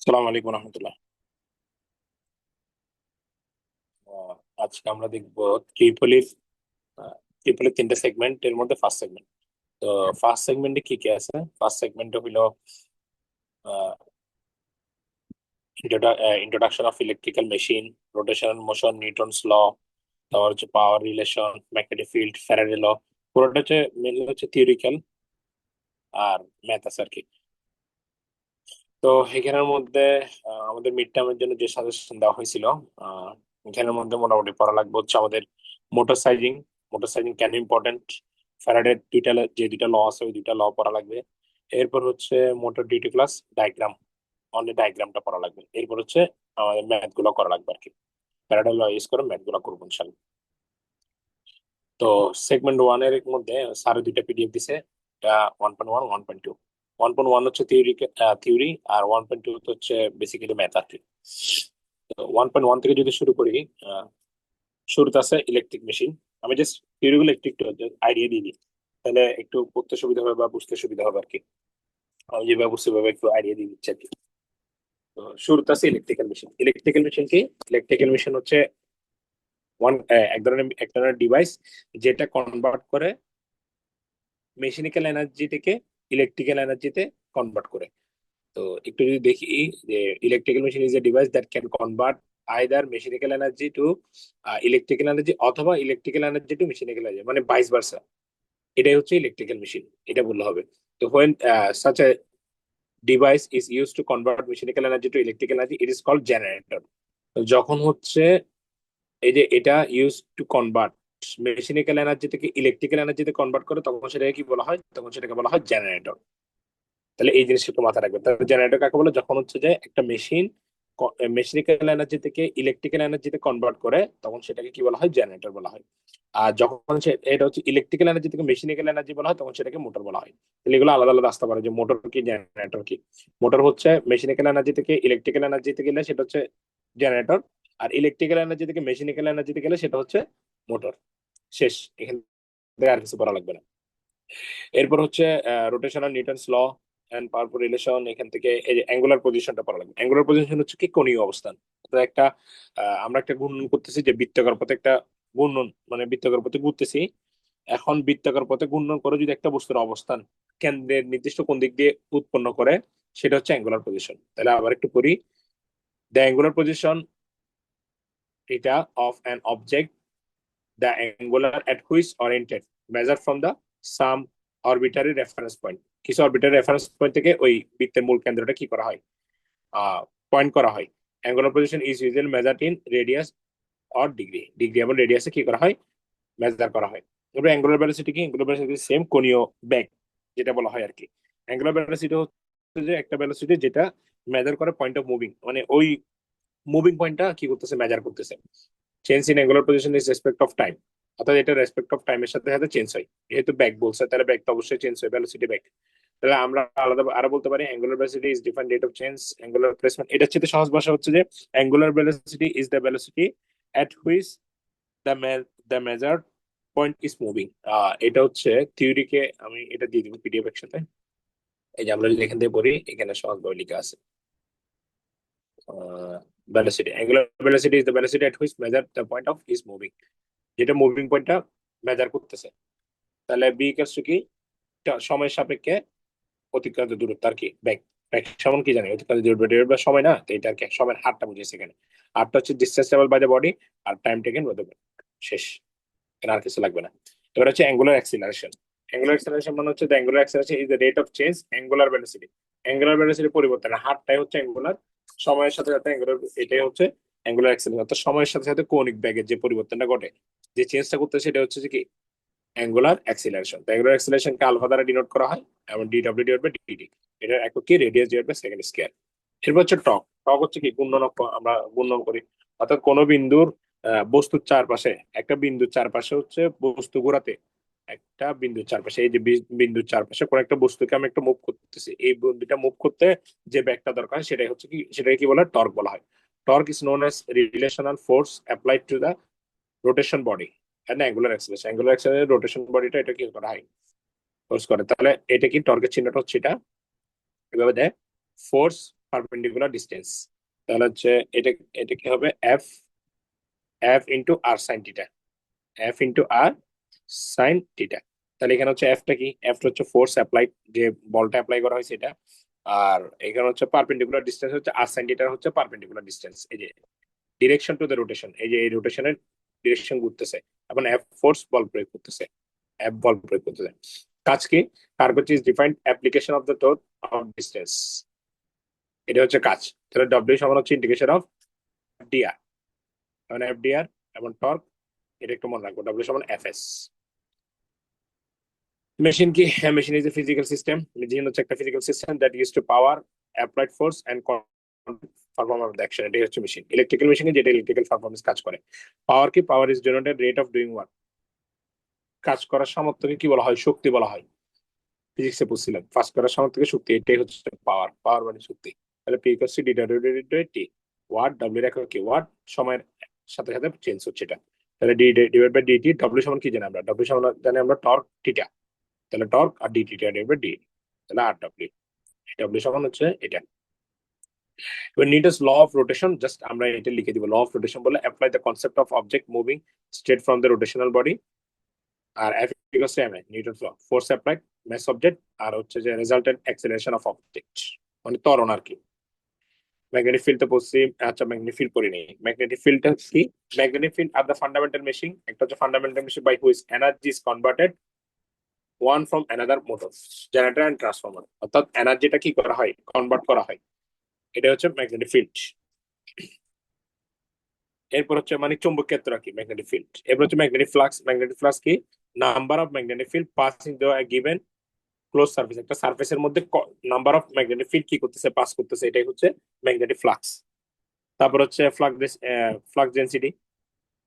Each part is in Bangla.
সালাম আলাইকুম রহমতুল্লাহ। আহ, আজকে আমরা দেখবো ট্রিপলির ট্রিপলির তিনটা সেগমেন্ট এর মধ্যে ফার্স্ট সেগমেন্ট। তো ফার্স্ট সেগমেন্টে কি কি আছে? ফার্স্ট সেগমেন্টে হইলো introduction of electrical machine, rotation motion, Newton's law, তারপর হচ্ছে power relation, magnetic field, Faraday law. পুরোটা হচ্ছে মেনলি হচ্ছে থিওরিক্যাল আর ম্যাথ আছে আর কি। তো এখানের মধ্যে আমাদের মিড টার্মের জন্য যে সাজেশন দেওয়া হয়েছিল, আহ, এখানের মধ্যে মোটামুটি পড়া লাগবে হচ্ছে আমাদের মোটর সাইজিং। মোটর সাইজিং কেন ইম্পর্টেন্ট? ফ্যারাডের যে দুইটা ল আছে ওই দুইটা ল পড়া লাগবে। এরপর হচ্ছে motor duty class diagram, only ডায়াগ্রামটা পড়া লাগবে। এরপর হচ্ছে আমাদের ম্যাথ গুলো করা লাগবে আর কি। ফ্যারাডে ল ইউজ করে ম্যাথ গুলো করবো ইনশাল্লাহ। তো সেগমেন্ট ওয়ান এর মধ্যে স্যার দুইটা পিডিএফ দিছে। এটা 1.1, 1.2। 1.1 হচ্ছে থিওরি, আর 1.2 হচ্ছে বেসিক্যালি ম্যাথ আর কি। তো 1.1 থেকে যদি শুরু করি, আহ, শুরুতে আছে ইলেকট্রিক মেশিন। আমি জাস্ট থিওরিগুলো একটু একটু আইডিয়া দিয়ে দিই, তাহলে একটু পড়তে সুবিধা হবে বা বুঝতে সুবিধা হবে আর কি। আমি যেভাবে বুঝতে পারবো একটু আইডিয়া দিয়ে দিচ্ছি আর কি। তো শুরুতে আছে ইলেকট্রিক্যাল মেশিন। ইলেকট্রিক্যাল মেশিন কি? ইলেকট্রিক্যাল মেশিন হচ্ছে এক ধরনের ডিভাইস যেটা কনভার্ট করে মেশানিক্যাল এনার্জি থেকে ইলেকট্রিক্যাল এনার্জিতে কনভার্ট করে। তো একটু যদি দেখি, যে electrical machine is a device that can convert either mechanical energy to electrical energy, অথবা electrical energy to mechanical energy, মানে ভাইস ভার্সা। এটাই হচ্ছে ইলেকট্রিক্যাল মেশিন, এটা বললে হবে। তো when such a device is used to convert mechanical energy to electrical energy, it is called generator। তো যখন হচ্ছে এই যে এটা ইউজ টু কনভার্ট মেশানিক্যাল এনার্জি থেকে ইলেকট্রিক্যাল এনার্জিতে কনভার্ট করে, তখন সেটাকে কি বলা হয়? তখন সেটাকে বলা হয় জেনারেটর। তাহলে এই জিনিসটা একটু মাথায় রাখবেন। তাহলে জেনারেটর কাকে বলে? যখন হচ্ছে যে একটা মেশিন মেশানিক্যাল এনার্জি থেকে ইলেকট্রিক্যাল এনার্জিতে কনভার্ট করে, তখন সেটাকে কি বলা হয়? জেনারেটর বলা হয়। আর যখন এটা হচ্ছে ইলেকট্রিক্যাল এনার্জি থেকে মেশানিক্যাল এনার্জি বলা হয়, তখন সেটাকে মোটর বলা হয়। তাহলে এগুলো আলাদা আলাদা আসতে পারে, যে মোটর কি জেনারেটর কি। মোটর হচ্ছে মেশানিক্যাল এনার্জি থেকে ইলেকট্রিক্যাল এনার্জিতে গেলে সেটা হচ্ছে জেনারেটর, আর ইলেকট্রিক্যাল এনার্জি থেকে মেশানিক্যাল এনার্জিতে গেলে সেটা হচ্ছে মোটর। শেষ, এখান থেকে আর কিছু করা লাগবে না। এরপর হচ্ছে rotational Newton's law and power relation. এখান থেকে এই যে অ্যাঙ্গুলার পজিশনটা পড়া লাগবে। অ্যাঙ্গুলার পজিশন হচ্ছে কি? কোণীয় অবস্থান। অর্থাৎ আমরা একটা ঘূর্ণন করতেছি, যে বৃত্তাকার পথে একটা ঘূর্ণন, মানে বৃত্তাকার পথে ঘুরতেছি। এখন বৃত্তাকার পথে ঘূর্ণন করে যদি একটা বস্তুর অবস্থান কেন্দ্রের নির্দিষ্ট কোন দিক দিয়ে উৎপন্ন করে, সেটা হচ্ছে অ্যাঙ্গুলার পজিশন। তাহলে আবার একটু করি। দ্য অ্যাঙ্গুলার পজিশন এটা of an object, the angular at which oriented measured from the some arbitrary reference point। কিছু arbitrary reference point থেকে ওই বৃত্তের মূল কেন্দ্রটা কি করা হয়? পয়েন্ট করা হয়। angular position is usually measured in radius or degree। Degree এবং রেডিয়াসে কি করা হয়? মেজার করা হয়। এবার অ্যাঙ্গুলার ভেলোসিটি কি? অ্যাঙ্গুলার ভেলোসিটি সেম কোণীয় বেগ, যেটা বলা হয় আর কি। অ্যাঙ্গুলার ভেলোসিটি হচ্ছে যে একটা ভেলোসিটি যেটা মেজার করে পয়েন্ট অফ মুভিং, মানে ওই মুভিং পয়েন্টটা কি করতেছে? মেজার করতেছে। Change in angular position is respect of time. অর্থাৎ এটা রেসপেক্ট অফ টাইমের সাথে সাথে চেঞ্জ হয়। যেহেতু ব্যাক বলছে, তাহলে ব্যাক তো অবশ্যই চেঞ্জ হয়, ভেলোসিটি ব্যাক। তাহলে আমরা আলাদা আরো বলতে পারি angular velocity is different rate of change angular placement. এটা হচ্ছে সহজ ভাষা হচ্ছে যে angular velocity is the velocity at which the the measured point is moving. এটা হচ্ছে থিওরিকে আমি এটা দিয়ে দিব পিডিএফ একসাথে। এই যে আমরা যদি এখান থেকে পড়ি, এখানে সহজভাবে লেখা আছে। Velocity, angular velocity is the velocity at which measure the point of is moving, যেটা মুভিং পয়েন্টটা মেজার করতেছে। তাহলে বি ইকুয়ালস টু কি? সময়ের সাপেক্ষে অতিক্রান্ত দূরত্ব আর কি, ব্যাক। ব্যাক সমান কি জানি? অতিক্রান্ত দূরত্ব ডিভাইড বাই সময়, না? তো এটা আর কি সময়ের হারটা বুঝেছে এখানে। হারটা হচ্ছে distance travel by the body, আর time taken by the body. শেষ, এখানে আর কিছু লাগবে না। এবার হচ্ছে অ্যাঙ্গুলার অ্যাক্সিলারেশন। অ্যাঙ্গুলার অ্যাক্সিলারেশন মানে হচ্ছে the angular acceleration is the rate of change angular velocity. Angular velocity পরিবর্তন, হারটাই হচ্ছে অ্যাঙ্গুলার। সময়ের সাথে সাথে অ্যাঙ্গুলার, এটাই হচ্ছে অ্যাঙ্গুলার অ্যাক্সিলারেশন। অর্থাৎ সময়ের সাথে সাথে কৌণিক বেগের যে পরিবর্তনটা ঘটে, যে চেঞ্জটা করতে, সেটা হচ্ছে যে কি? Angular acceleration. অ্যাঙ্গুলার অ্যাক্সিলারেশনকে আলফা দ্বারা ডিনোট করা হয়, এবং ডিডব্লিউ ডিভাইড বাই ডিটি। এটার একক কি? Radius divide by second square. এরপর হচ্ছে টক। টক হচ্ছে কি? ঘূর্ণন আমরা ঘূর্ণন করি। অর্থাৎ কোন বিন্দুর বস্তুর চারপাশে, একটা বিন্দুর চারপাশে হচ্ছে বস্তু ঘোরাতে, একটা বিন্দুর চারপাশে, এই যে বিন্দুর চারপাশে কোন একটা বস্তুকে আমি একটা মুভ করতেছি, এই বিন্দুটা মুভ করতে যে ব্যাগটা দরকার হয়, সেটাই হচ্ছে কি? সেটাকে কি বলা হয়? টর্ক বলা হয়। Torque is known as relational force applied to the rotation body and angular acceleration. Angular acceleration rotation বডিটা এটা কি করা হয়? ফোর্স করে। তাহলে এটা কি? টর্কের চিহ্নটা হচ্ছে এটা, এভাবে দেয়। ফোর্স পারপেন্ডিকুলার ডিস্টেন্স, তাহলে হচ্ছে এটা এটা কি হবে এফ এফ ইন্টু আর সাইন থিটা, এফ ইন্টু আর সাইন থিটা। তাহলে এখানে হচ্ছে এফটা কি, এফটা হচ্ছে ফোর্স অ্যাপ্লাইড, যে বলটা অ্যাপ্লাই করা হয়েছে এটা। আর এখানে হচ্ছে পারপেন্ডিকুলার ডিস্টেন্স হচ্ছে আর সাইন থিটা হচ্ছে পারপেন্ডিকুলার ডিস্টেন্স, এই যে ডিরেকশন টু দ্য রোটেশন, এই যে এই রোটেশনের ডিরেকশন ঘুরতেছে, এখন এফ ফোর্স বল প্রয়োগ করতেছে, এফ বল প্রয়োগ করতেছে। কাজ কি, curvature is defined application of the throat of distance, এটা হচ্ছে কাজ। তাহলে ডব্লিউ সমান হচ্ছে ইন্টিগ্রেশন অফ ডিআর, মানে এফডিআর এবং টর্ক, এটা একটু মনে রাখবো, ডব্লিউ সমান এফএস। মেশিন কি, machine is a physical system, machine হচ্ছে একটা physical system that use to power applied force and perform of the action, এটাই হচ্ছে মেশিন। ইলেকট্রিক্যাল মেশিনে যেটা ইলেকট্রিক্যাল পারফরমেন্স কাজ করে। পাওয়ার কি, power is denoted rate of doing work, কাজ করার সামর্থ্যকে কি বলা হয়, শক্তি বলা হয়। ফিজিক্সে বুঝছিলাম ফার্স্ট করার সামর্থ্যকে শক্তি, এটাই হচ্ছে পাওয়ার, পাওয়ার মানে শক্তি। তাহলে P equals to D W by T, watt W এর একক কি, ওয়াট সময়ের সাথে সাথে চেঞ্জ হচ্ছে এটা। তাহলে D divide by DT, W সমান কি জানি আমরা, ডব্লিউ সমান জানি আমরা টর্ক থিটা, তাহলে টর্ক আর D theta divide by D, তাহলে আর ডব্লিউ, ডব্লিউ সমান হচ্ছে এটা। এবার Newton's law of rotation, just আমরা এটা লিখে দিব, ল অফ রোটেশন বলে apply the concept of object moving straight from the rotational body, আর F equals to M A Newton's law, force applied mass object, আর হচ্ছে যে রেজাল্টেন্ট অ্যাক্সেলারেশন অফ অবজেক্ট, মানে ত্বরণ আর কি। ম্যাগনেটিক ফিল্ড তো পড়ছি, আচ্ছা ম্যাগনেটিক ফিল্ড পড়ি নেই। ম্যাগনেটিক ফিল্ডটা কি, magnetic field are the fundamental machine, একটা হচ্ছে fundamental machine by which energy is converted one from another motor, generator and transformer, অর্থাৎ এনার্জিটা কি করা হয়, কনভার্ট করা হয়, এটা হচ্ছে ম্যাগনেটিক ফিল্ড। এরপর হচ্ছে মানে চুম্বক ক্ষেত্র কি, ম্যাগনেটিক ফিল্ড। এরপর হচ্ছে ম্যাগনেটিক ফ্লাক্স, ম্যাগনেটিক ফ্লাক্স কি, number of magnetic field passing the given close surface, একটা সার্ফেসের মধ্যে নাম্বার অফ ম্যাগনেটিক ফিল্ড কি করতেছে, পাস করতেছে, এটাই হচ্ছে ম্যাগনেটিক ফ্লাক্স। তারপর হচ্ছে ফ্লাক্স ডেন্সিটি,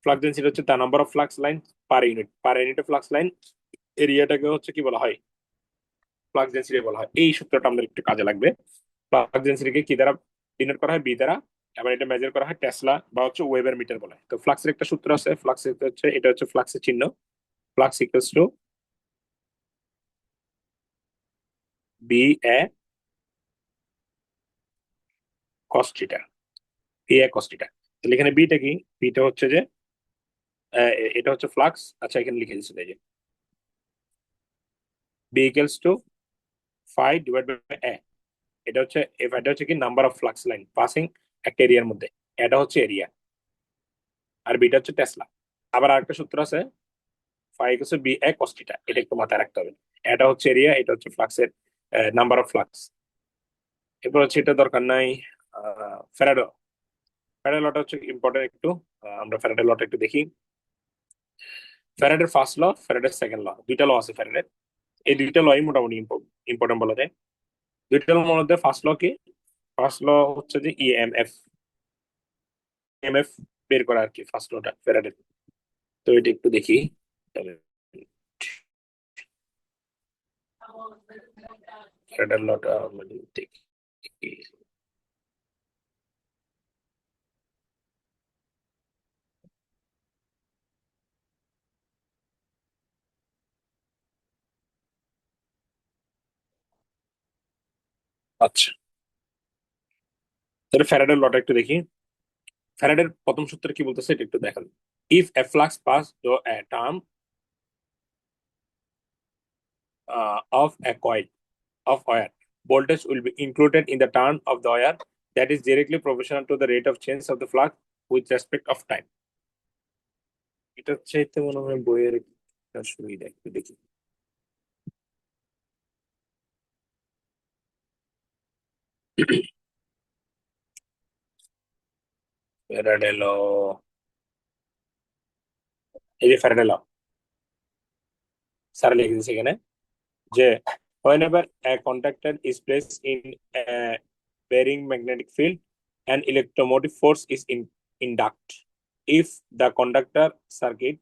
ফ্লাক্স ডেন্সিটি হচ্ছে the number of flux line per unit, per unit flux line এরিয়াটাকে হচ্ছে কি বলা হয়, ফ্লাক্স ডেন্সিটি বলা হয়। এই সূত্রটা আমাদের একটু কাজে লাগবে। ফ্লাক্স ডেন্সিটিকে কি দ্বারা ডিনোট করা হয়, বি দ্বারা, এবার এটা মেজার করা হয় টেসলা বা হচ্ছে ওয়েবার মিটার বলে। তো ফ্লাক্সের একটা সূত্র আছে, ফ্লাক্স হচ্ছে, এটা হচ্ছে ফ্লাক্সের চিহ্ন, flux equals to B A cos theta, B A cos theta. তাহলে এখানে বিটা কি, বিটা হচ্ছে যে এটা হচ্ছে ফ্লাক্স, আচ্ছা এখানে লিখে দিচ্ছি, এই যে B equals to phi divide by A, এটা হচ্ছে, এটা হচ্ছে কি number of flux line passing একটা এরিয়ার মধ্যে, এটা হচ্ছে এরিয়া, আর বিটা হচ্ছে টেসলা। আবার আরেকটা সূত্র আছে, phi equals to B A cos theta, এটা একটু মাথায় রাখতে হবে। এটা হচ্ছে এরিয়া, এটা হচ্ছে ফ্লাক্সের নাম্বার অফ ফ্লাক্স। এরপর হচ্ছে এটা দরকার নাই, ফ্যারাডে, ফ্যারাডে লটা হচ্ছে ইম্পর্টেন্ট একটু, আমরা ফ্যারাডে লটা একটু দেখি। ফ্যারাডের ফার্স্ট ল, ফ্যারাডের সেকেন্ড ল, দুইটা ল আছে ফ্যারাডের, এই দুইটা লই মোটামুটি ইম্পর্টেন্ট বলা যায়। দুইটা ল মধ্যে ফার্স্ট ল কি, ফার্স্ট ল হচ্ছে যে ইএমএফ, ইএমএফ বের করা আর কি, ফার্স্ট লটা ফ্যারাডের। তো এটা একটু দেখি, ফ্যারাডের লটা মানে দেখি। আচ্ছা, তাহলে ফ্যারাডের লটা একটু দেখি। ফ্যারাডের প্রথম সূত্র কি বলতেছে এটা একটু দেখান। If a flux pass through a term of a coil of wire, voltage will be included in the turn of the wire that is directly proportional to the rate of change of the flux with respect of time. এটা চাইতে মনে হয় বইয়ের একটা সুবিধা, একটু দেখি। ফ্যারাডে ল, এই যে ফ্যারাডে ল স্যার লিখে দিয়েছে এখানে যে whenever a conductor is placed in a bearing magnetic field, an electromotive force is induced. If the conductor circuit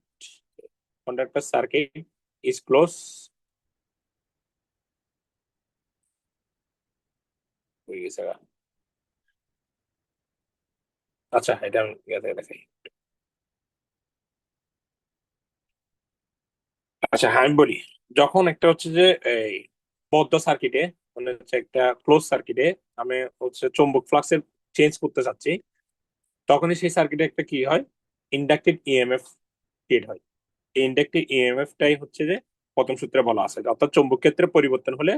is closed, হয়ে গেছে গা। আচ্ছা এটা আমি ইয়াতে দেখাই। আচ্ছা হ্যাঁ আমি বলি, যখন একটা হচ্ছে যে এই বদ্ধ সার্কিটে মানে হচ্ছে একটা ক্লোজ সার্কিটে আমি হচ্ছে চৌম্বক ফ্লাক্সের চেঞ্জ করতে চাচ্ছি, তখনই সেই সার্কিটে একটা কি হয়, ইন্ডাকটিভ ইএমএফ ক্রিয়েট হয়। এই ইন্ডাকটিভ ইএমএফ টাই হচ্ছে যে প্রথম সূত্রে বলা আছে, অর্থাৎ চৌম্বক ক্ষেত্রে পরিবর্তন হলে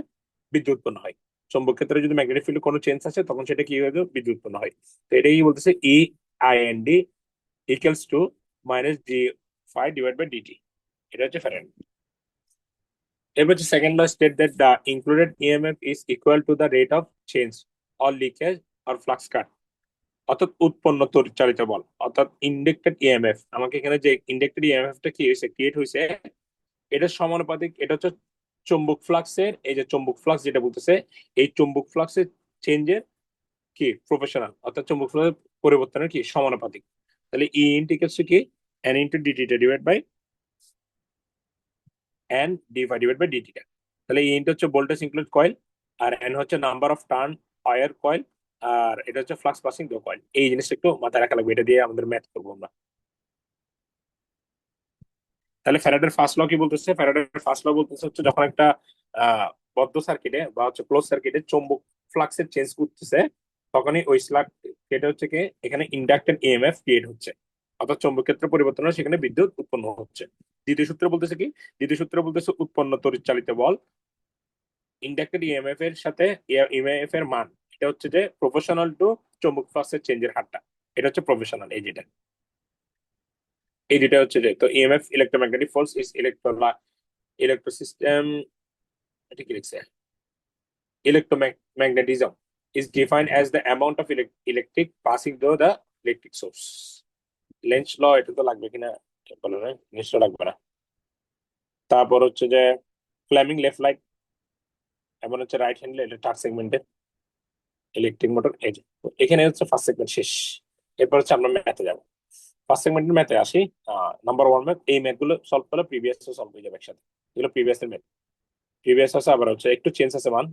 বিদ্যুৎ উৎপন্ন হয়। চৌম্বক ক্ষেত্রে যদি ম্যাগনেটিক ফিল্ডে কোনো চেঞ্জ আছে তখন সেটা কি হয়ে যায়, বিদ্যুৎ উৎপন্ন হয়। তো এটাই বলতেছে E I N D equals to minus D phi divide by DT. এটা হচ্ছে ফ্যারাডে। এবার হচ্ছে second law state that the included EMF is equal to the rate of change or leakage or flux cut, অর্থাৎ উৎপন্ন তড়িৎচালিত বল, অর্থাৎ ইন্ডাক্টেড ইএমএফ। আমাকে এখানে যে ইন্ডাক্টেড ইএমএফটা কি হয়েছে, ক্রিয়েট হয়েছে, এটা সমানুপাতিক, এটা হচ্ছে চুম্বক ফ্লাক্সের, এই যে চুম্বক ফ্লাক্স যেটা বলতেছে, এই চুম্বক ফ্লাক্সের চেঞ্জের কি প্রফেশনাল, অর্থাৎ চুম্বক ফ্লাক্সের পরিবর্তনের কি সমানুপাতিক। তাহলে ই ইন্টিগ্রালস কি N into DT divide by N divide by DT. তাহলে ই ইন্টু হচ্ছে ভোল্টেজ ইনক্লুড কয়েল, আর এন হচ্ছে number of turn wire coil, আর এটা হচ্ছে ফ্লাক্স পাসিং দ্য কয়েল। এই জিনিসটা একটু মাথায় রাখা লাগবে, এটা দিয়ে আমাদের ম্যাথ করবো আমরা। তাহলে ফ্যারাডের ফার্স্ট ল কি বলতেছে, ফ্যারাডের ফার্স্ট ল বলতেছে হচ্ছে যখন একটা বদ্ধ সার্কিটে বা হচ্ছে ক্লোজ সার্কিটে চৌম্বক ফ্লাক্সের চেঞ্জ করতেছে, তখনই ওই স্লাগ এটা হচ্ছে কি এখানে ইন্ডাক্টেড ইএমএফ ক্রিয়েট হচ্ছে, অর্থাৎ চৌম্বক ক্ষেত্র পরিবর্তন হলে সেখানে বিদ্যুৎ উৎপন্ন হচ্ছে। দ্বিতীয় সূত্র বলতেছে কি, দ্বিতীয় সূত্র বলতেছে উৎপন্ন তড়িৎ চালিত বল ইন্ডাক্টেড ইএমএফ এর সাথে ইএমএফ এর মান, এটা হচ্ছে যে প্রফেশনাল টু চৌম্বক ফ্লাক্সের চেঞ্জের হারটা, এটা হচ্ছে প্রফেশনাল। এই যেটা, এই যেটা হচ্ছে যে, তো ইএমএফ ইলেকট্রোম্যাগনেটিক ফোর্স ইজ ইলেকট্রোসিস্টেম, এটা কি লিখছে, electromagnetism is defined as the amount of electric passing through the electric source. Lenz's law এটা তো লাগবে কিনা বলো না, নিশ্চয় লাগবে না। তারপর হচ্ছে যে ফ্লেমিং লেফট লাইট, এমন হচ্ছে রাইট হ্যান্ড, এটা থার্ড সেগমেন্টে ইলেকট্রিক মোটর। এই যে এখানে হচ্ছে ফার্স্ট সেগমেন্ট শেষ। এরপর হচ্ছে আমরা ম্যাথে যাবো। ফার্স্ট সেগমেন্টের ম্যাথে আসি। নাম্বার ওয়ান ম্যাথ, এই ম্যাথ গুলো সলভ করলে প্রিভিয়াস সলভ হয়ে যাবে একসাথে। এগুলো প্রিভিয়াস এর ম্যাথ, প্রিভিয়াস আছে, আবার হচ্ছে একটু চেঞ্জ আছে মান,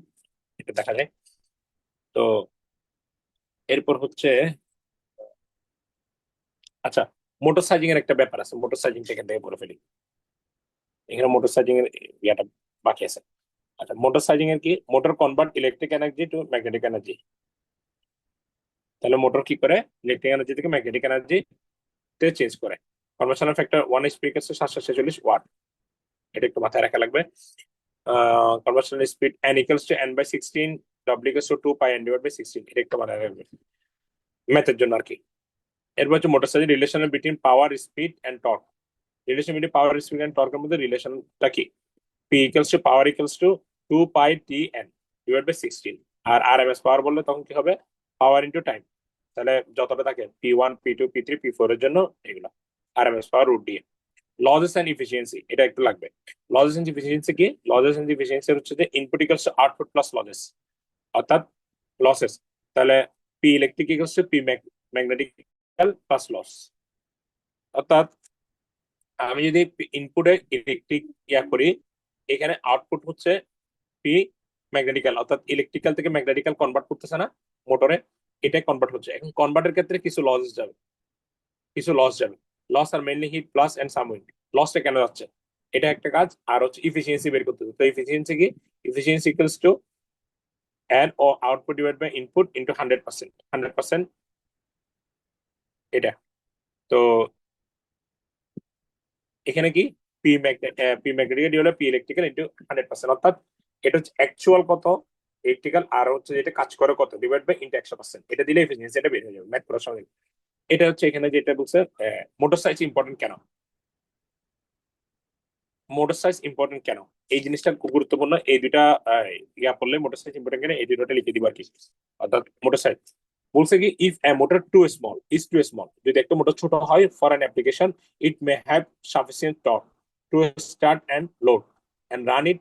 এটা দেখা যায়। তো এরপর হচ্ছে, আচ্ছা, মোটর সাইজিং এর একটা ব্যাপার আছে, মোটর সাইজিংটা এখান থেকে বলে ফেলি। এখানে মোটর সাইজিং এর ইয়াটা বাকি আছে। আচ্ছা, মোটর সাইজিং এর কি, motor convert electric energy to magnetic energy. তাহলে মোটর কি করে, ইলেকট্রিক এনার্জি থেকে ম্যাগনেটিক এনার্জি তে চেঞ্জ করে। কনভার্সন ফ্যাক্টর 1 HP 746 ওয়াট, এটা একটু মাথায় রাখা লাগবে। Conversion speed n equals to n/16, w equals to 2 pi n divide by 16, এটা একটু মাথায় রাখবে ম্যাথের জন্য আর কি। এরপর হচ্ছে motor sizing relation between power, speed and torque. Relation between power, speed and টর্কের মধ্যে রিলেশনটা কি, P equals to power equals to 2 pi T n divided by 16। R RMS পাওয়ার বললে তখন কি হবে, পাওয়ার ইনটু টাইম। তাহলে যতটা থাকে P1 P2 P3 P4 এর জন্য এগুলো RMS পাওয়ার রুট দিয়ে। লসেস এন্ড ইফিসিয়েন্সি, এটা একটু লাগবে। লসেস এন্ড ইফিসিয়েন্সি কি, লসেস এন্ড ইফিসিয়েন্সি হচ্ছে যে input equals to output plus losses, অর্থাৎ লসেস। তাহলে P electric equals to P magnetical plus loss, অর্থাৎ আমি যদি ইনপুটে ইলেকট্রিক ইয়া করি, এখানে আউটপুট হচ্ছে পি ম্যাগনেটিক্যাল, অর্থাৎ ইলেকট্রিক্যাল থেকে ম্যাগনেটিক্যাল কনভার্ট করতেছে না মোটরে, এটাই কনভার্ট হচ্ছে। এখন কনভার্টের ক্ষেত্রে কিছু লস যাবে, কিছু লস যাবে। লস আর mainly heat plus and some wind. লসটা কেন যাচ্ছে, এটা একটা কাজ। আর হচ্ছে ইফিসিয়েন্সি বের করতে হবে। তো ইফিসিয়েন্সি কি, efficiency equals to N O output divide by input into 100%, 100%, এটা। তো এখানে কি, P magnetical divide P electrical into 100%, অর্থাৎ এটা হচ্ছে অ্যাকচুয়াল কত ইলেকট্রিক্যাল, আর হচ্ছে যেটা কাজ করে কত ডিভাইড বাই ইনটু 100%, এটা দিলে এফিসিয়েন্সি এটা বের হয়ে যাবে ম্যাথ করার সঙ্গে। এটা হচ্ছে এখানে যেটা বলছে মোটর সাইজ ইম্পর্টেন্ট কেন, মোটর সাইজ ইম্পর্টেন্ট কেন, এই জিনিসটা খুব গুরুত্বপূর্ণ। এই দুইটা ইয়া পড়লে মোটর সাইজ ইম্পর্টেন্ট কেন, এই দুটোটা লিখে দিবা আর কি। অর্থাৎ মোটর সাইজ বলছে কি, if a motor too small, যদি একটা মোটর ছোট হয় for an application, it may have sufficient torque to start and load and run it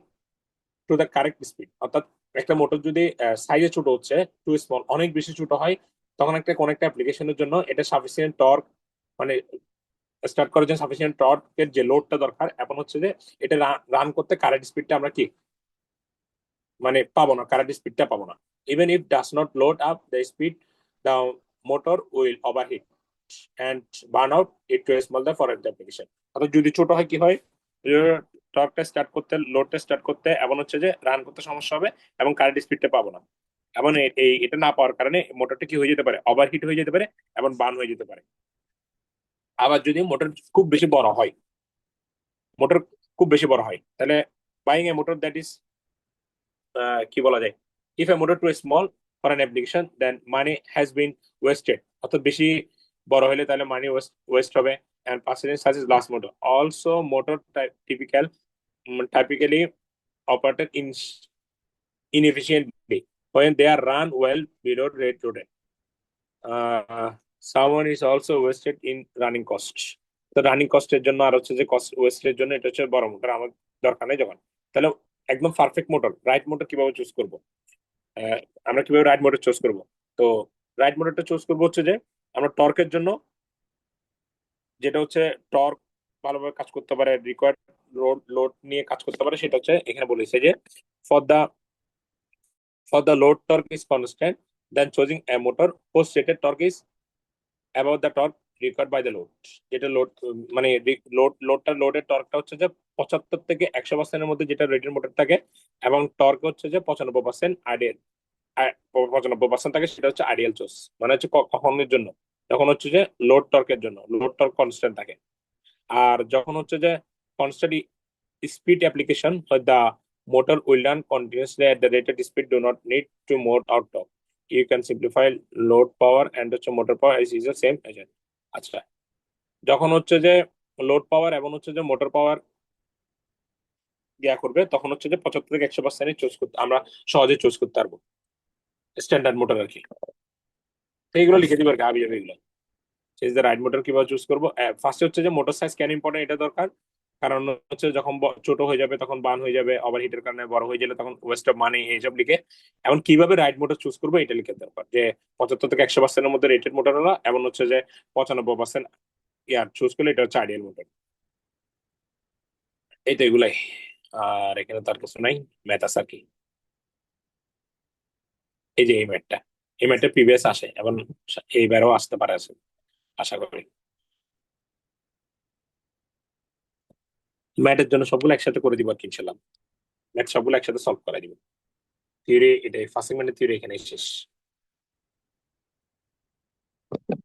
to the correct speed. অর্থাৎ একটা মোটর যদি সাইজে ছোট হচ্ছে, টু স্মল অনেক বেশি ছোট হয়, তখন একটা কোন একটা অ্যাপ্লিকেশনের জন্য এটা সাফিসিয়েন্ট টর্ক, মানে স্টার্ট করার জন্য সাফিসিয়েন্ট টর্কের যে লোডটা দরকার, এখন হচ্ছে যে এটা রান করতে কারেন্ট স্পিডটা আমরা কি মানে পাবো না, কারেন্ট স্পিডটা পাবো না। Even if does not load up the speed, the motor will overheat and burn out it too small the for the application. অর্থাৎ যদি ছোট হয় কি হয়, টর্কটা স্টার্ট করতে, লোডটা স্টার্ট করতে এবং হচ্ছে যে রান করতে সমস্যা হবে এবং কারেন্ট স্পিডটা পাবো না। এবং এটা না পাওয়ার কারণে মোটরটা কি হয়ে যেতে পারে, ওভারহিট হয়ে যেতে পারে এবং বার্ন হয়ে যেতে পারে। আবার যদি মোটর খুব বেশি বড় হয়, মোটর খুব বেশি বড় হয়, তাহলে buying a motor that is, কি বলা যায়, if a motor too small for an application then money has been wasted, অর্থাৎ বেশি বড় হলে তাহলে মানি ওয়েস্ট হবে। and percentage such as last motor also motor typically operated inefficiently when they are run well below rate loaded. Someone is also wasted in running costs. তো রানিং কস্টের জন্য আর হচ্ছে যে কস্ট ওয়েস্টের জন্য এটা হচ্ছে বড় মোটর আমার দরকার নেই যখন। তাহলে একদম পারফেক্ট মোটর, রাইট মোটর কিভাবে চুজ করব? আহ, আমরা কিভাবে রাইট মোটর চুজ করব? তো রাইট মোটরটা চুজ করবো হচ্ছে যে আমরা টর্কের জন্য, যেটা হচ্ছে টর্ক ভালোভাবে কাজ করতে পারে, রিকোয়ার্ড লোড নিয়ে কাজ করতে পারে, সেটা হচ্ছে এখানে বলেছে যে for the load torque is constant then choosing a motor whose rated torque is above the torque required by the load. যেটা লোড মানে লোডের টর্কটা হচ্ছে যে 75 থেকে 100% মধ্যে যেটা রেটেড মোটর থাকে, এবং টর্ক হচ্ছে যে 95% আইডিয়াল, 95% থাকে, সেটা হচ্ছে আইডিয়াল চুজ। মানে হচ্ছে কখনের জন্য, যখন হচ্ছে যে লোড টর্কের জন্য লোড টর্ক কনস্ট্যান্ট থাকে। আর যখন হচ্ছে যে constant speed application, the motor will run continuously at the rated speed, do not need to mode out torque. You can simplify load power and হচ্ছে motor power is the same agent. আচ্ছা, যখন হচ্ছে যে লোড পাওয়ার এবং হচ্ছে যে মোটর পাওয়ার করবে, তখন হচ্ছে যে 75 থেকে 100% চুজ করতে আমরা সহজে চুজ করতে পারবো স্ট্যান্ডার্ড মোটর আর কি। তো এইগুলো লিখে দিবে আর কি, আবি যাবে এগুলো। চেঞ্জ দ্য রাইট মোটর কিভাবে চুজ করবো? ফার্স্টে হচ্ছে যে মোটর সাইজ কেন ইম্পর্টেন্ট এটা দরকার, কারণ হচ্ছে যখন ছোট হয়ে যাবে তখন বার্ন হয়ে যাবে, ওভার হিটের কারণে বড় হয়ে গেলে তখন ওয়েস্ট অফ মানি, এইসব লিখে। এখন কিভাবে রাইট মোটর চুজ করবো এটা লিখে দরকার, যে 75 থেকে 100%-এর মধ্যে রেটেড মোটর হলো, এমন হচ্ছে যে 95% ইয়ার চুজ করলে এটা হচ্ছে আইডিয়াল মোটর। এই তো এগুলাই, আর এখানে তার কিছু নাই। ম্যাথ আছে আর কি, এই যে এই ম্যাথটা প্রিভিয়াস আসে এবং এইবারও আসতে পারে আছে আশা করি। ম্যাথের জন্য সবগুলো একসাথে করে দিব আর কি ইনশাল্লাহ। ম্যাথ সবগুলো একসাথে সলভ করে দিব। থিওরি এটাই, ফার্স্ট সেগমেন্টের থিওরি এখানে শেষ।